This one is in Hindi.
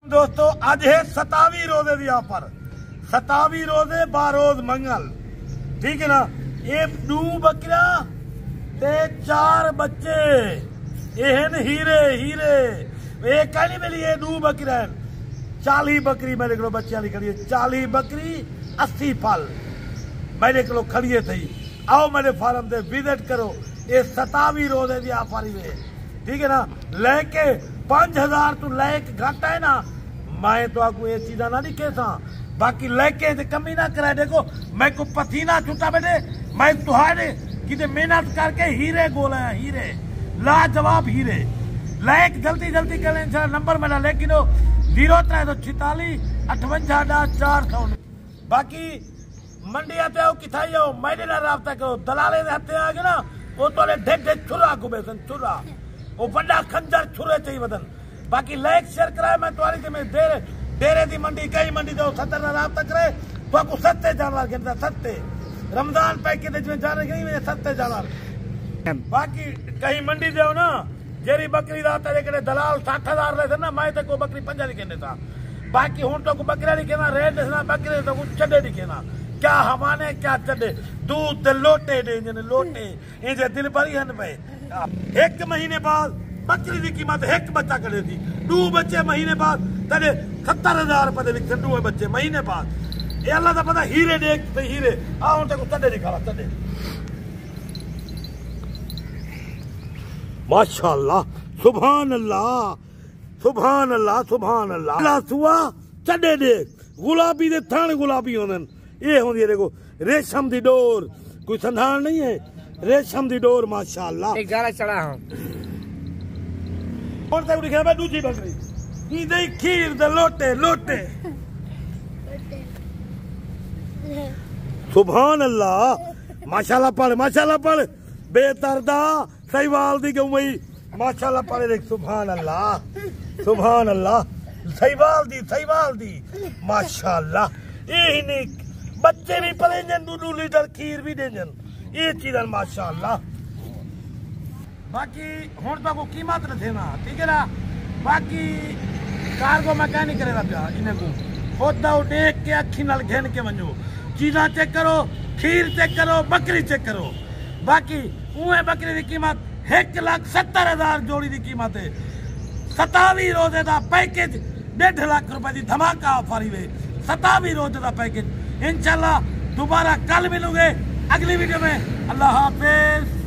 दोस्तों अज है 27 रोजे की ऑफर 27 रोजे 12 रोज मंगल ठीक है ना। ये 2 बकरा ते 4 बच्चे ये हीरे हीरे ये कहनी मेरी ये 2 बकरा 40 बकरी मेरे को बच्चे वाली खड़ी है 40 बकरी 80 फल मेरे को खड़ी है थी। आओ मेरे फार्म से विजिट करो। ये 27 रोजे की ऑफर ही ठीक है ना। लेके 5000 तू लैके घट है ना मैं तो आपको ये चीजा ना नहीं कहता बाकी लैके से कमी ना कराए। देखो मैं को पसीना छूटा बेटे मैं तुहारे कि मेहनत करके हीरे गोला है हीरे लाजवाब हीरे लैक जल्दी जल्दी करें नंबर मेरा लेकिन 0346 58 400। बाकी मंडी आते हो किथा हो मेरे ना राबता करो दलाले हथे आ गए ना वो तो ढेक ढेक छुरा घुमे सन छुरा वो बड़ा खंजर छुरे चाहिए बदन। बाकी लाइक शेयर कराए मैं तुम्हारी में डेरे दी मंडी कई मंडी दो 70 ना राबता करे तो आपको सत्ते जानवर गिनता सत्ते रमजान पैकेज में जाने के नहीं सत्ते जानवर। बाकी कहीं मंडी दो ना जेरी बकरी रात दलाल 60,000 रहे थे ना मैं तो को बकरी 5 नहीं कहने था। बाकी हूं तो को बकरा नहीं कहना रेट देखना बकरे तो कुछ चढ़े नहीं कहना क्या हमारे क्या चढ़े दूध लोटे दे लोटे ये दिल भरी हन पे। 1 महीने बाद बकरी की कीमत 1 बच्चा करे थी 2 बच्चे महीने बाद तले 70,000 रुपए विकते 2 बच्चे महीने बाद। ये अल्लाह का पता हीरे देख तो हीरे आओ तक चढ़े नहीं खा चढ़े माशाअल्लाह सुभान अल्लाह सुभान अल्लाह सुभान अल्लाह सुआ चढ़े देख गुलाबी दे थान गुलाबी होने ये होंदी है। देखो रेशम दी डोर कोई संधान नहीं है रेशम दी डोर माशाअल्लाह एक गाला चढ़ा हूं और तक दिखा मैं दूसरी बकरी ई दे खीर दे लोटे लोटे सुभान अल्लाह माशाअल्लाह पढ़ बेतरदा सहीवाल दी गई माशाअल्लाह पढ़े देख सुभान अल्लाह सहीवाल दी माशाअल्लाह ये नहीं बच्चे भी पले 2 लीटर खीर भी देजन ये चीज माशाअल्लाह। बाकी हूं तो को कीमत रखे ना ठीक है ना। बाकी कार को मैं क्या नहीं करेगा पिया इन्हें को खुद देख के अखी नाल घेन के वनो चीजा चेक करो खीर चेक करो बकरी चेक करो। बाकी उहे बकरी की कीमत 1,70,000 जोड़ी की कीमत है 27 रोजे का पैकेज 1.5 लाख रुपए की धमाका ऑफर ही 27 रोजे का पैकेज। इंशाल्लाह दोबारा कल मिलोगे अगली वीडियो में। अल्लाह हाफिज।